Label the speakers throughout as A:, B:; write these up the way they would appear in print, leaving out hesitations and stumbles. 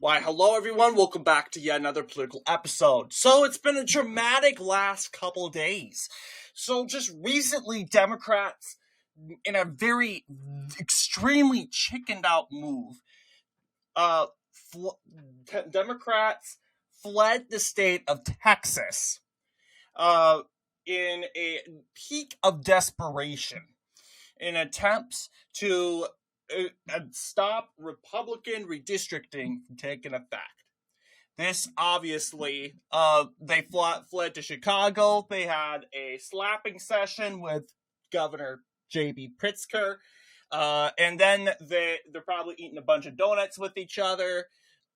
A: Why, hello everyone, welcome back to yet another political episode. So it's been a dramatic last couple of days. So just recently, Democrats, in a very extremely chickened out move, Democrats fled the state of Texas in a peak of desperation in attempts to stop Republican redistricting from taking effect. This obviously, they fled to Chicago. They had a slapping session with Governor J.B. Pritzker, and then they're probably eating a bunch of donuts with each other.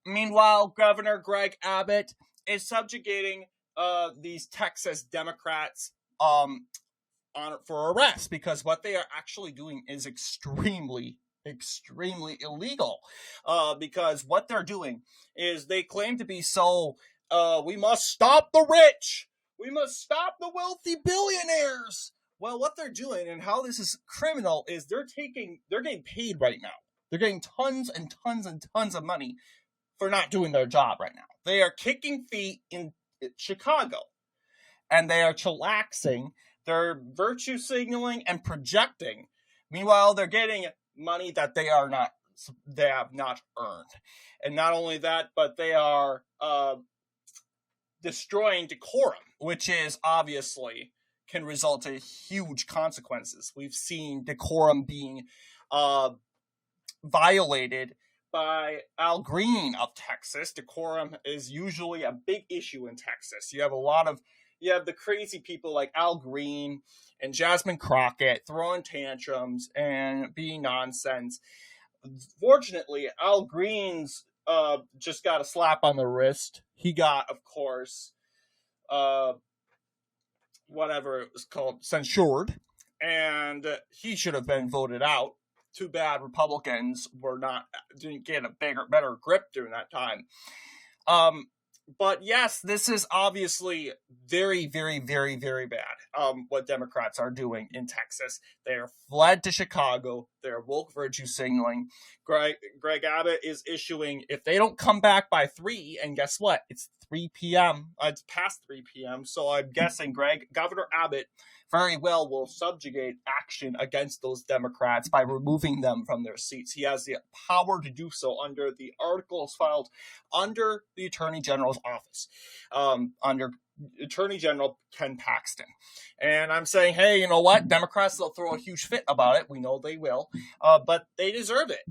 A: Meanwhile, Governor Greg Abbott is subjugating these Texas Democrats for arrest, because what they are actually doing is extremely illegal, because what they're doing is they claim to be we must stop the rich, we must stop the wealthy billionaires. Well, what they're doing and how this is criminal is they're getting paid right now. They're getting tons and tons and tons of money for not doing their job right now. They are kicking feet in Chicago, and they are chillaxing. They're virtue signaling and projecting. Meanwhile, they're getting money that they have not earned. And not only that, but they are destroying decorum, which is obviously can result in huge consequences. We've seen decorum being violated by Al Green of Texas. Decorum is usually a big issue in Texas. You have the crazy people like Al Green and Jasmine Crockett throwing tantrums and being nonsense. Fortunately, Al Green's just got a slap on the wrist. He got, of course, whatever it was called, censured, and he should have been voted out. Too bad Republicans didn't get a better grip during that time. But yes, this is obviously very, very, very, very bad, what Democrats are doing in Texas. They are fled to Chicago. They're woke virtue signaling. Greg Abbott is issuing, if they don't come back by 3, and guess what? It's 3 p.m. It's past 3 p.m., so I'm guessing Governor Abbott very well will subjugate action against those Democrats by removing them from their seats. He has the power to do so under the articles filed under the Attorney General's office, under Attorney General Ken Paxton. And I'm saying, hey, you know what? Democrats, they'll throw a huge fit about it. We know they will, but they deserve it.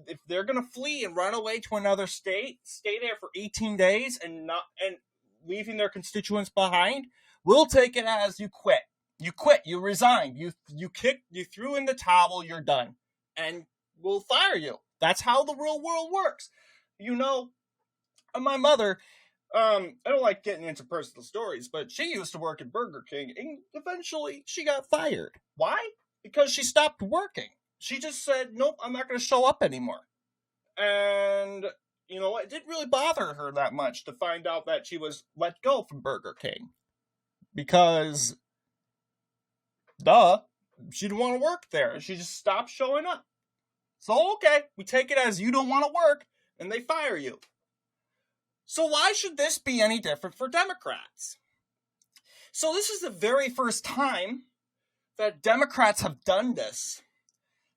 A: If they're going to flee and run away to another state, stay there for 18 days and leaving their constituents behind, we'll take it as you quit. You quit. You resigned. You threw in the towel. You're done, and we'll fire you. That's how the real world works. My mother. I don't like getting into personal stories, but she used to work at Burger King, and eventually she got fired. Why? Because she stopped working. She just said, nope, I'm not going to show up anymore. And you know what? It didn't really bother her that much to find out that she was let go from Burger King. Because, she didn't want to work there. She just stopped showing up. So, okay, we take it as you don't want to work, and they fire you. So why should this be any different for Democrats? So this is the very first time that Democrats have done this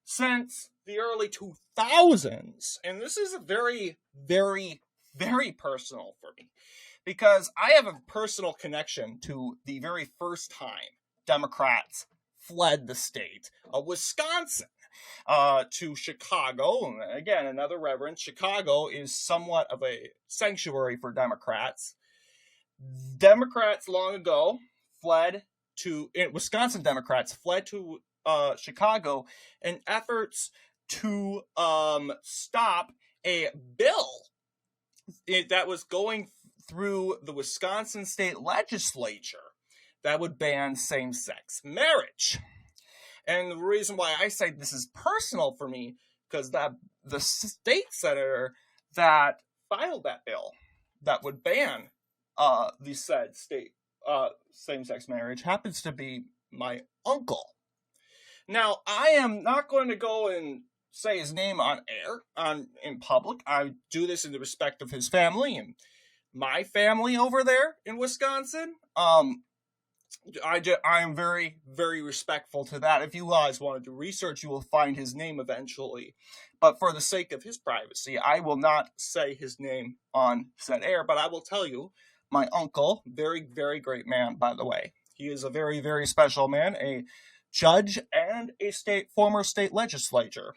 A: since the early 2000s. And this is very, very, very personal for me, because I have a personal connection to the very first time Democrats fled the state of Wisconsin to Chicago. And again, another reference, Chicago is somewhat of a sanctuary for Democrats. Democrats long ago Wisconsin Democrats fled to Chicago in efforts to stop a bill that was going through the Wisconsin state legislature that would ban same-sex marriage. And the reason why I say this is personal for me, because the state senator that filed that bill that would ban the said state same-sex marriage happens to be my uncle. Now, I am not going to go and say his name on air, in public. I do this in the respect of his family and my family over there in Wisconsin. I am very, very respectful to that. If you guys want to do research, you will find his name eventually. But for the sake of his privacy, I will not say his name on said air. But I will tell you, my uncle, very, very great man, by the way. He is a very, very special man, a judge and a former state legislature,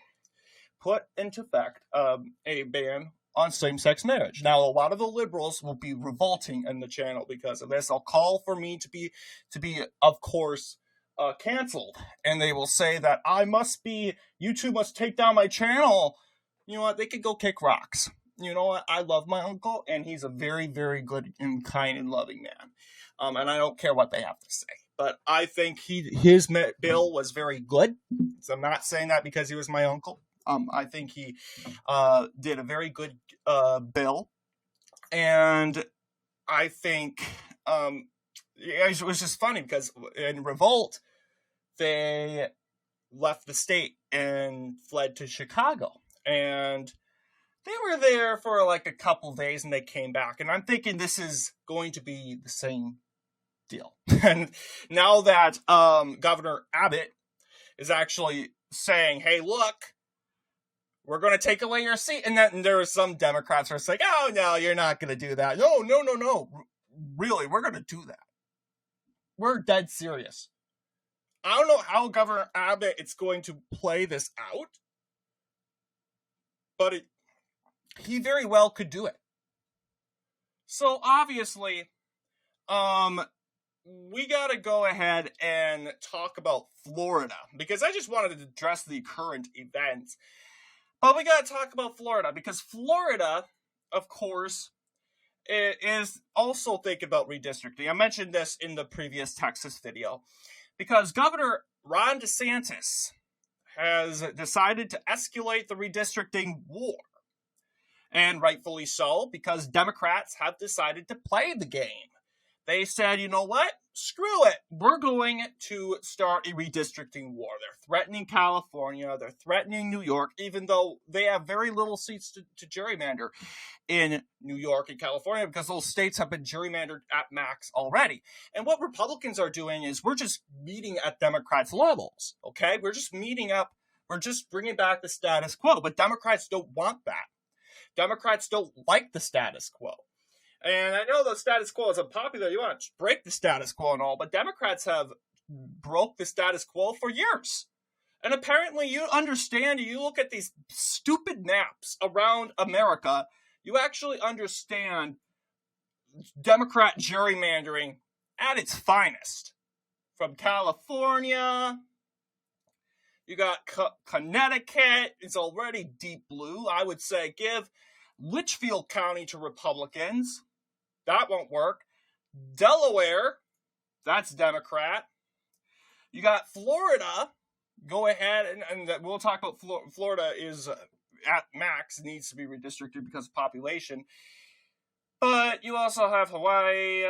A: put into effect a ban on same-sex marriage. Now, a lot of the liberals will be revolting in the channel because of this. They'll call for me to be, of course, canceled, and they will say that YouTube must take down my channel. You know what? They could go kick rocks. You know what? I love my uncle, and he's a very, very good and kind and loving man. And I don't care what they have to say. But I think his bill was very good. So I'm not saying that because he was my uncle. I think he did a very good bill. And I think it was just funny because in revolt, they left the state and fled to Chicago. And they were there for like a couple days and they came back. And I'm thinking this is going to be the same deal. And now that Governor Abbott is actually saying, hey, look, we're going to take away your seat. And then there are some Democrats who are like, oh, no, you're not going to do that. No. Really, we're going to do that. We're dead serious. I don't know how Governor Abbott is going to play this out, but he very well could do it. So obviously, we got to go ahead and talk about Florida, because I just wanted to address the current events. But we got to talk about Florida, because Florida, of course, is also thinking about redistricting. I mentioned this in the previous Texas video, because Governor Ron DeSantis has decided to escalate the redistricting war. And rightfully so, because Democrats have decided to play the game. They said, you know what? Screw it. We're going to start a redistricting war. They're threatening California. They're threatening New York, even though they have very little seats to gerrymander in New York and California, because those states have been gerrymandered at max already. And what Republicans are doing is we're just meeting at Democrats' levels, okay? We're just meeting up. We're just bringing back the status quo. But Democrats don't want that. Democrats don't like the status quo. And I know the status quo is unpopular. You want to break the status quo and all, but Democrats have broke the status quo for years. And apparently you understand, you look at these stupid maps around America, you actually understand Democrat gerrymandering at its finest. From California, you got Connecticut, it's already deep blue. I would say give Litchfield County to Republicans. That won't work. Delaware, that's Democrat. You got Florida. Go ahead, and we'll talk about Florida is at max, needs to be redistricted because of population. But you also have Hawaii.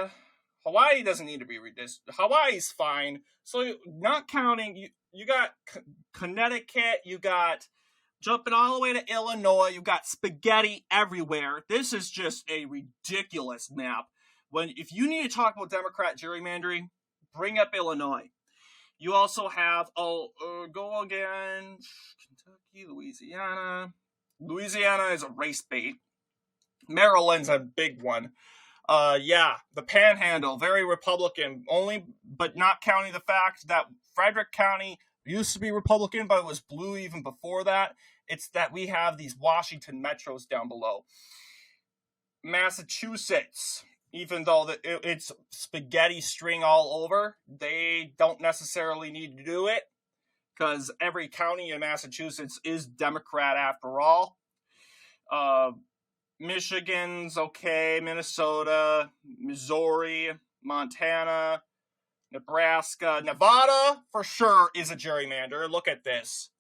A: Hawaii doesn't need to be redistricted. Hawaii's fine. So not counting, you got Connecticut, you got jumping all the way to Illinois, you got spaghetti everywhere. This is just a ridiculous map. If you need to talk about Democrat gerrymandering, bring up Illinois. You also have, go again, Kentucky, Louisiana. Louisiana is a race bait. Maryland's a big one. The Panhandle, very Republican, but not counting the fact that Frederick County used to be Republican, but it was blue even before that. It's that we have these Washington metros down below. Massachusetts, even though it's spaghetti string all over, they don't necessarily need to do it because every county in Massachusetts is Democrat after all. Michigan's okay, Minnesota, Missouri, Montana, Nebraska, Nevada for sure is a gerrymander. Look at this.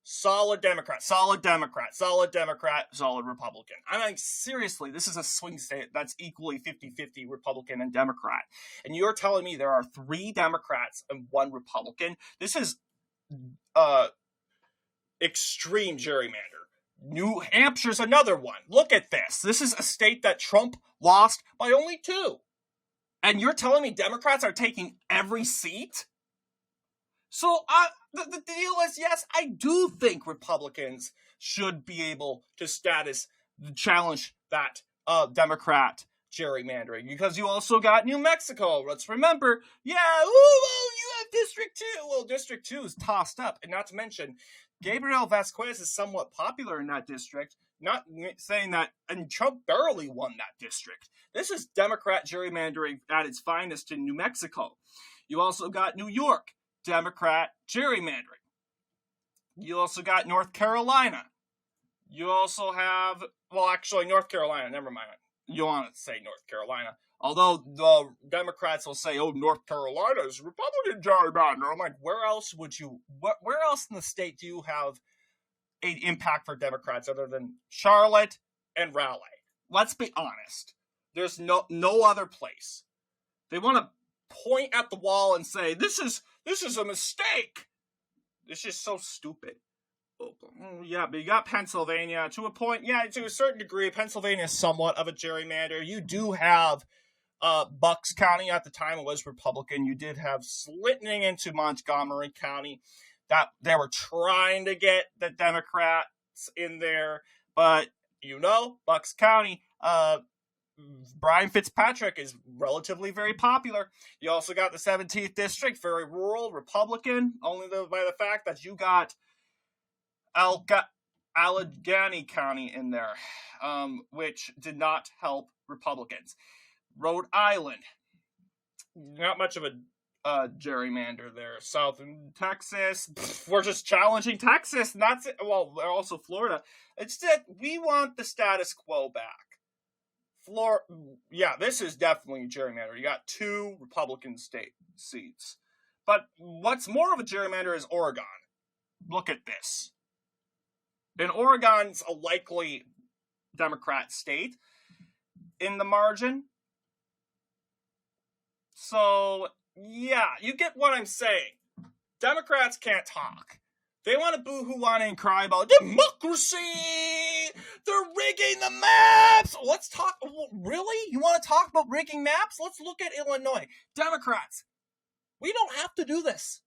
A: Solid Democrat, solid Democrat, solid Democrat, solid Republican. I mean, seriously, this is a swing state that's equally 50-50 Republican and Democrat. And you're telling me there are 3 Democrats and 1 Republican? This is extreme gerrymander. New Hampshire's another one. Look at this. This is a state that Trump lost by only 2. And you're telling me Democrats are taking every seat? So the deal is, yes, I do think Republicans should be able to challenge that Democrat gerrymandering, because you also got New Mexico. Let's remember, you have District 2. Well, District 2 is tossed up, and not to mention, Gabriel Vasquez is somewhat popular in that district. Not saying that, and Trump barely won that district. This is Democrat gerrymandering at its finest in New Mexico. You also got New York, Democrat gerrymandering. You also got North Carolina. You also have, North Carolina, never mind. You want to say North Carolina. Although the Democrats will say, North Carolina is Republican gerrymander. I'm like, where else in the state do you have an impact for Democrats other than Charlotte and Raleigh? Let's be honest. There's no other place. They want to point at the wall and say, this is a mistake. It's just so stupid. Yeah, but you got Pennsylvania to a point. Yeah, to a certain degree, Pennsylvania is somewhat of a gerrymander. You do have Bucks County. At the time it was Republican. You did have slitting into Montgomery County that they were trying to get the Democrats in there, but Bucks County, Brian Fitzpatrick is relatively very popular. You also got the 17th district, very rural, Republican, only by the fact that you got Allegheny County in there, which did not help Republicans. Rhode Island, not much of a gerrymander there. South in Texas, we're just challenging Texas. Also Florida. Instead, we want the status quo back. This is definitely gerrymander. You got 2 Republican state seats. But what's more of a gerrymander is Oregon. Look at this. And Oregon's a likely Democrat state in the margin. So, yeah, you get what I'm saying. Democrats can't talk. They want to boo-hoo on and cry about democracy. They're rigging the maps. Let's talk. Really? You want to talk about rigging maps? Let's look at Illinois. Democrats, we don't have to do this.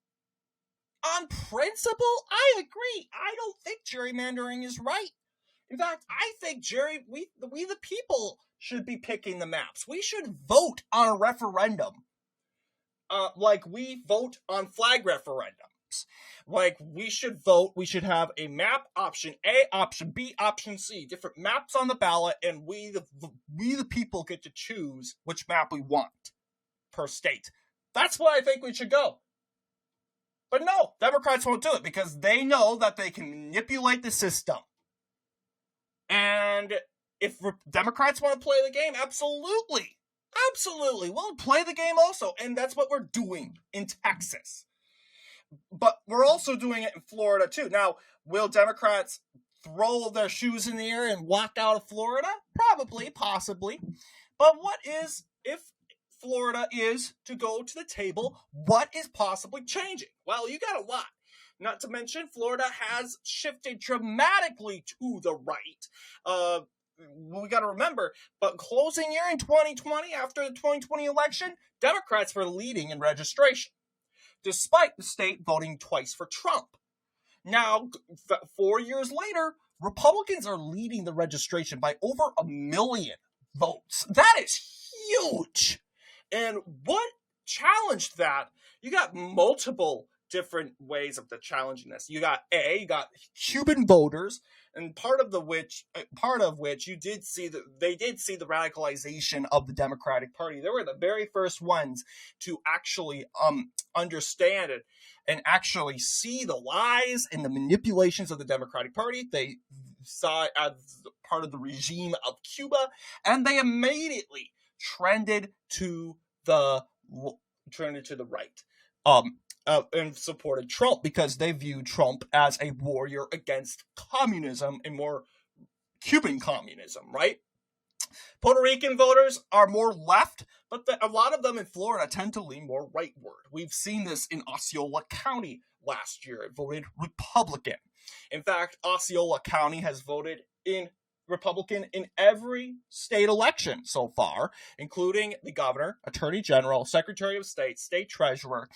A: On principle, I agree. I don't think gerrymandering is right. In fact, I think we the people should be picking the maps. We should vote on a referendum. Like we vote on flag referendums. Like we should vote, we should have a map, option A, option B, option C, different maps on the ballot, and we the people get to choose which map we want per state. That's what I think we should go. But no, Democrats won't do it because they know that they can manipulate the system. And if Democrats want to play the game, absolutely. Absolutely. We'll play the game also. And that's what we're doing in Texas. But we're also doing it in Florida too. Now, will Democrats throw their shoes in the air and walk out of Florida? Probably, possibly. But what is, if Florida is to go to the table, what is possibly changing? Well, you got a lot. Not to mention, Florida has shifted dramatically to the right. We got to remember, but closing year in 2020, after the 2020 election, Democrats were leading in registration, despite the state voting twice for Trump. Now, 4 years later, Republicans are leading the registration by over 1 million votes. That is huge. And what challenged that? You got multiple different ways of the challenging this. You got Cuban voters, and part of which you did see they did see the radicalization of the Democratic Party. They were the very first ones to actually understand it and actually see the lies and the manipulations of the Democratic Party. They saw it as part of the regime of Cuba, and they immediately trended to the right. And supported Trump because they viewed Trump as a warrior against communism and more Cuban communism, right? Puerto Rican voters are more left, but a lot of them in Florida tend to lean more rightward. We've seen this in Osceola County last year. It voted Republican. In fact, Osceola County has voted in Republican in every state election so far, including the governor, attorney general, secretary of state, state treasurer,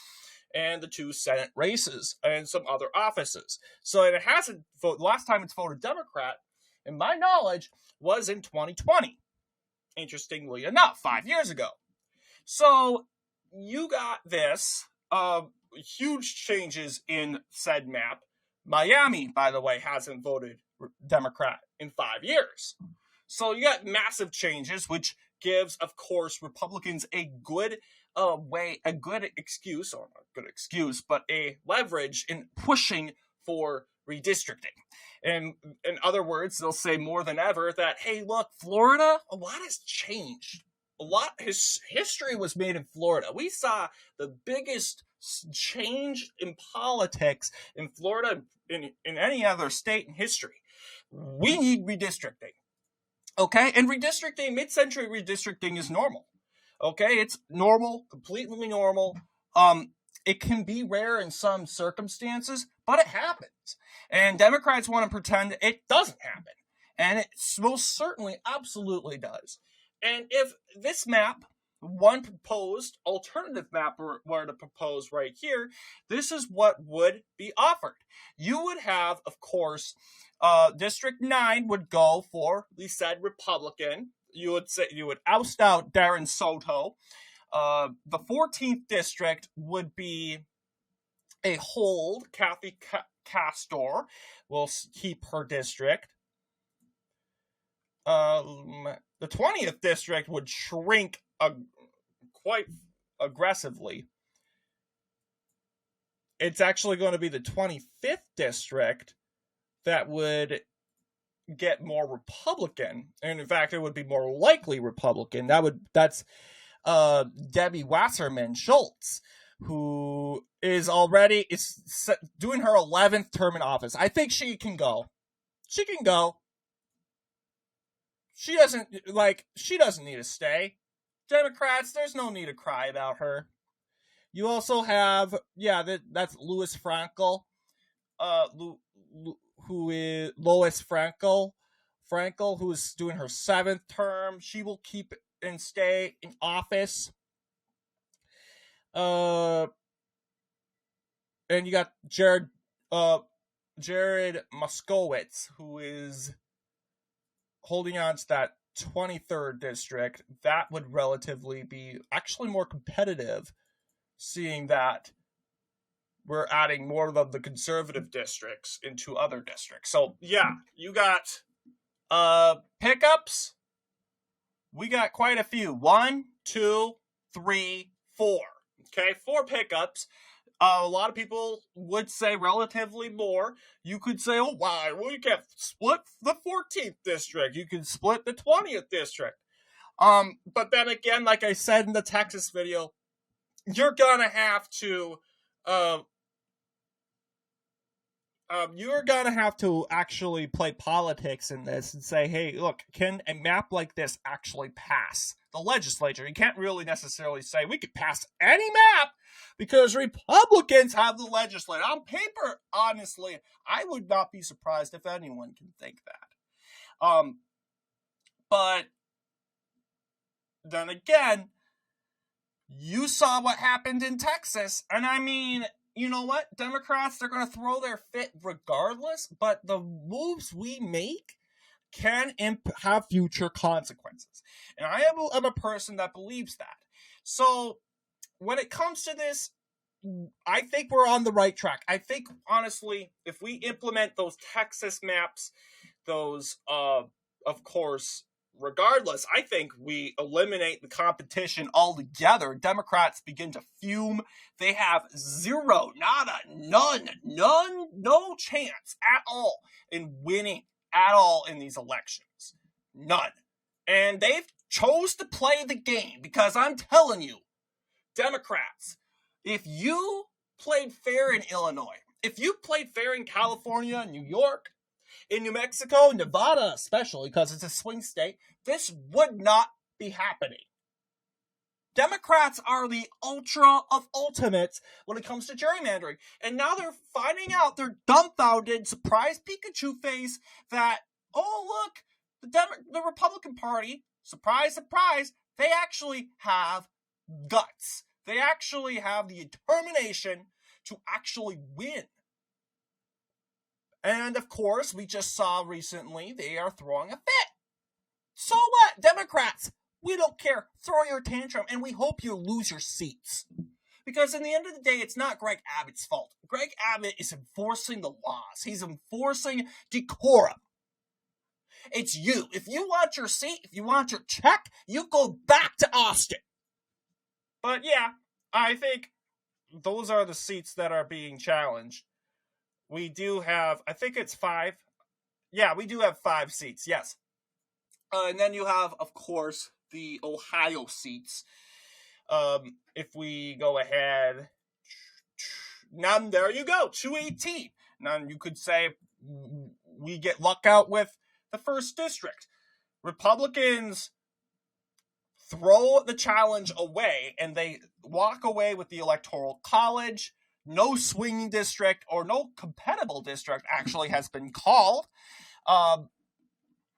A: and the 2 Senate races and some other offices. So it hasn't voted. Last time it's voted Democrat, in my knowledge, was in 2020. Interestingly enough, 5 years ago. So you got this huge changes in said map. Miami, by the way, hasn't voted Democrat in 5 years. So you got massive changes, which gives, of course, Republicans a good excuse, or not a good excuse, but a leverage in pushing for redistricting. And in other words, they'll say more than ever that, hey, look, Florida, a lot has changed. History was made in Florida. We saw the biggest change in politics in Florida in any other state in history. We need redistricting. Okay? And redistricting, mid-century redistricting is normal. Okay? It's normal, completely normal. It can be rare in some circumstances, but it happens. And Democrats want to pretend it doesn't happen. And it most certainly absolutely does. And if this map, one proposed alternative map were to propose right here, this is what would be offered. You would have, of course, District 9 would go for the said Republican. You would oust out Darren Soto. The 14th district would be a hold. Kathy Castor will keep her district. The 20th district would shrink quite aggressively. It's actually going to be the 25th district that would get more Republican, and in fact, it would be more likely Republican. That's Debbie Wasserman Schultz, who is doing her 11th term in office. I think she can go. She can go. She doesn't need to stay. Democrats, there's no need to cry about her. You also have, that's Louis Frankel, who is Lois Frankel, who is doing her 7th term. She will keep and stay in office. And you got Jared Moskowitz, who is holding on to that 23rd district. That would relatively be actually more competitive, seeing that we're adding more of the conservative districts into other districts. So, yeah, you got pickups. We got quite a few. 1, 2, 3, 4. Okay, 4 pickups. A lot of people would say relatively more. You could say, oh, why? Well, you can't split the 14th district. You can split the 20th district. But then again, like I said in the Texas video, you're gonna have to actually play politics in this and say, hey, look, can a map like this actually pass the legislature? You can't really necessarily say we could pass any map because Republicans have the legislature. On paper, honestly, I would not be surprised if anyone can think that. But then again, you saw what happened in Texas, and I mean, you know what? Democrats, they're going to throw their fit regardless, but the moves we make can have future consequences. And I am a person that believes that. So when it comes to this, I think we're on the right track. I think, honestly, if we implement those Texas maps, those, of course, regardless, I think we eliminate the competition altogether. Democrats begin to fume. They have zero, nada, none, no chance at all in winning at all in these elections. None. And they've chose to play the game because I'm telling you, Democrats, if you played fair in Illinois, if you played fair in California, New York, in New Mexico, Nevada especially, because it's a swing state, this would not be happening. Democrats are the ultra of ultimates when it comes to gerrymandering. And now they're finding out, they're dumbfounded, surprise Pikachu face, that, oh, look, the Republican Party, surprise, surprise, they actually have guts. They actually have the determination to actually win. And, of course, we just saw recently they are throwing a fit. So what, Democrats? We don't care. Throw your tantrum, and we hope you lose your seats. Because in the end of the day, it's not Greg Abbott's fault. Greg Abbott is enforcing the laws. He's enforcing decorum. It's you. If you want your seat, if you want your check, you go back to Austin. But yeah, I think those are the seats that are being challenged. We do have, I think it's 5. Yeah, we do have 5 seats, yes. And then you have, of course, the Ohio seats. If we go ahead, now there you go, 218. Now you could say we get walkout with the 1st district. Republicans throw the challenge away and they walk away with the Electoral College. No swing district or no compatible district actually has been called.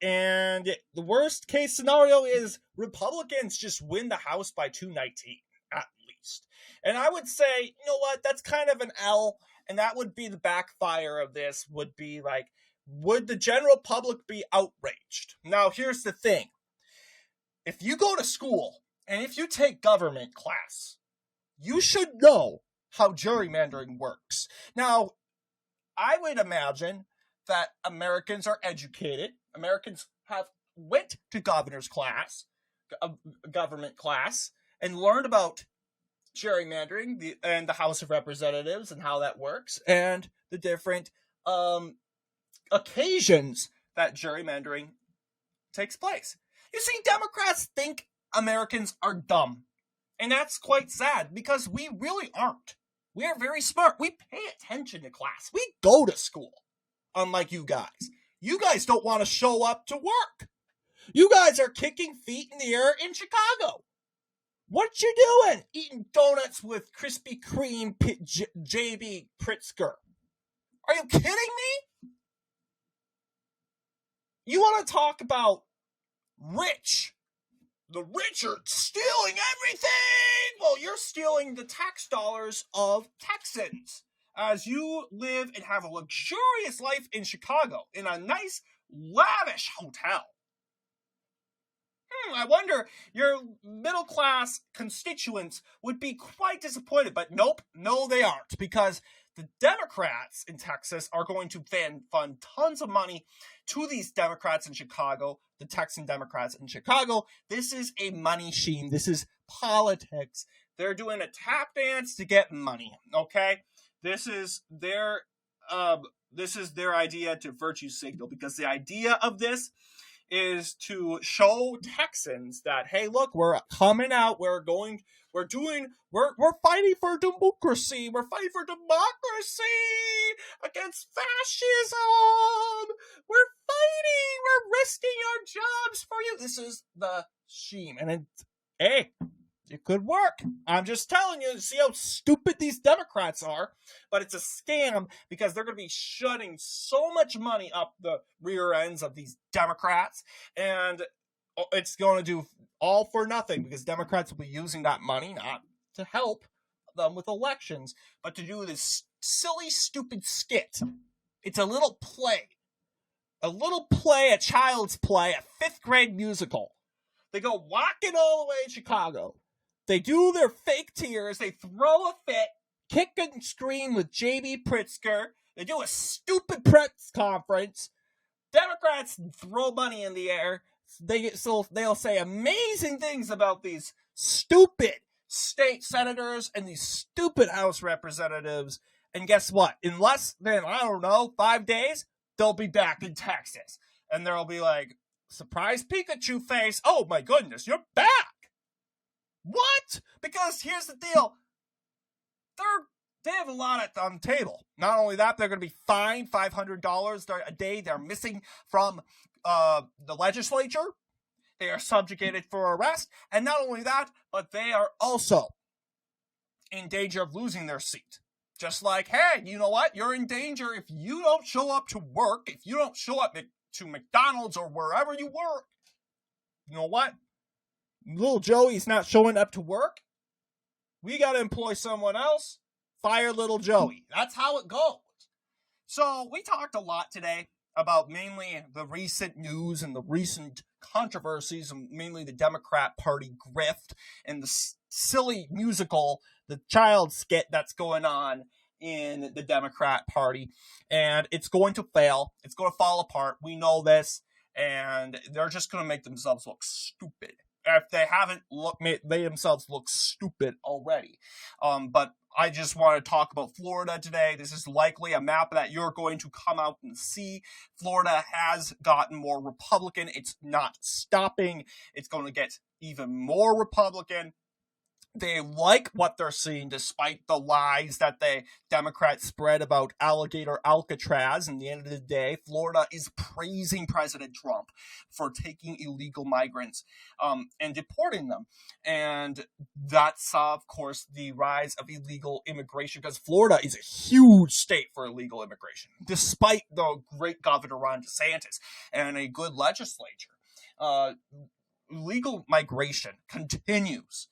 A: And the worst case scenario is Republicans just win the House by 219, at least. And I would say, you know what, that's kind of an L, and that would be the backfire of this, would be like, would the general public be outraged? Now, here's the thing. If you go to school, and if you take government class, you should know how gerrymandering works. Now, I would imagine that Americans are educated. Americans have went to government class, and learned about gerrymandering and the House of Representatives and how that works, and the different occasions that gerrymandering takes place. You see, Democrats think Americans are dumb, and that's quite sad because we really aren't. We are very smart. We pay attention to class. We go to school, unlike you guys. You guys don't want to show up to work. You guys are kicking feet in the air in Chicago. What you doing? Eating donuts with Krispy Kreme JB Pritzker. Are you kidding me? You want to talk about rich? The rich are stealing everything! Well, you're stealing the tax dollars of Texans as you live and have a luxurious life in Chicago in a nice, lavish hotel. I wonder, your middle-class constituents would be quite disappointed, but nope, no they aren't, because the Democrats in Texas are going to fund tons of money to these Democrats in Chicago, the Texan Democrats in Chicago. This is a money scheme. This is politics. They're doing a tap dance to get money, okay? This is their idea to virtue signal, because the idea of this is to show Texans that, hey, look, we're coming out, we're fighting for democracy, we're fighting for democracy against fascism, we're fighting, we're risking our jobs for you. This is the scheme, and it could work. I'm just telling you, see how stupid these Democrats are, but it's a scam because they're going to be shutting so much money up the rear ends of these Democrats, and it's going to do all for nothing because Democrats will be using that money not to help them with elections, but to do this silly, stupid skit. It's a little play, a child's play, a 5th grade musical. They go walking all the way in Chicago. They do their fake tears. They throw a fit, kick and scream with JB Pritzker. They do a stupid press conference. Democrats throw money in the air. They'll say amazing things about these stupid state senators and these stupid House representatives. And guess what? In less than, 5 days, they'll be back in Texas. And they'll be like, surprise Pikachu face. Oh my goodness, you're back. What? Because here's the deal. They have a lot on the table. Not only that, they're going to be fined $500 a day they're missing from the legislature. They are subjugated for arrest. And not only that, but they are also in danger of losing their seat. Just like, hey, you know what? You're in danger if you don't show up to work, if you don't show up to McDonald's or wherever you work. You know what? Little Joey's not showing up to work. We got to employ someone else. Fire little Joey. That's how it goes. So we talked a lot today about mainly the recent news and the recent controversies, and mainly the Democrat Party grift and the silly musical, the child skit that's going on in the Democrat Party. And it's going to fail. It's going to fall apart. We know this. And they're just going to make themselves look stupid. If they haven't made themselves look stupid already. But I just want to talk about Florida today. This is likely a map that you're going to come out and see. Florida has gotten more Republican. It's not stopping. It's going to get even more Republican. They like what they're seeing despite the lies that the Democrats spread about alligator Alcatraz. In the end of the day, Florida is praising President Trump for taking illegal migrants and deporting them. And that's, of course, the rise of illegal immigration, because Florida is a huge state for illegal immigration, despite the great Governor Ron DeSantis and a good legislature. Illegal migration continues.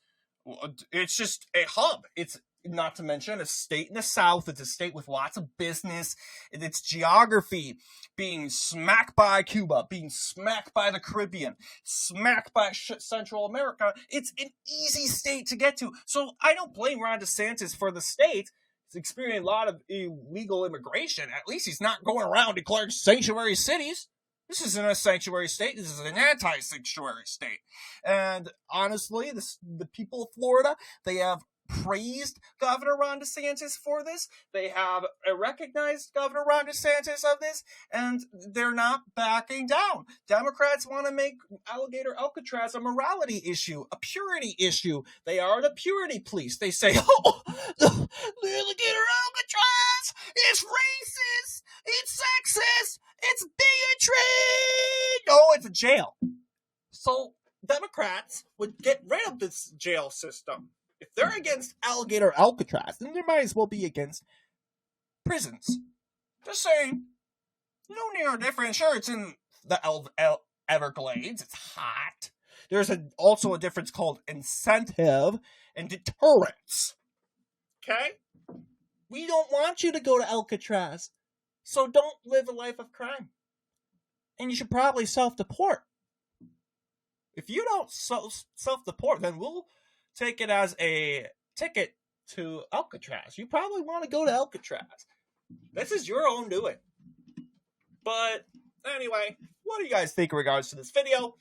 A: It's just a hub. It's not to mention a state in the South. It's a state with lots of business. Its geography being smacked by Cuba, being smacked by the Caribbean, smacked by Central America. It's an easy state to get to. So I don't blame Ron DeSantis for the state. He's experiencing a lot of illegal immigration. At least he's not going around declaring sanctuary cities. This isn't a sanctuary state. This is an anti-sanctuary state. And honestly, the people of Florida, they have praised Governor Ron DeSantis for this. They have recognized Governor Ron DeSantis of this, and they're not backing down. Democrats want to make alligator Alcatraz a morality issue, a purity issue. They are the purity police. They say, oh, the alligator Alcatraz is racist, it's sexist, it's bigotry. No, it's a jail. So Democrats would get rid of this jail system. If they're against alligator Alcatraz, then they might as well be against prisons. Just saying. No near difference. Sure, it's in the Everglades. It's hot. There's also a difference called incentive and deterrence. Okay? We don't want you to go to Alcatraz. So don't live a life of crime. And you should probably self-deport. If you don't self-deport, then we'll take it as a ticket to Alcatraz. You probably want to go to Alcatraz. This is your own doing. But anyway, what do you guys think in regards to this video?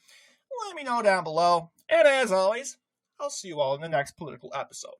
A: Let me know down below. And as always, I'll see you all in the next political episode.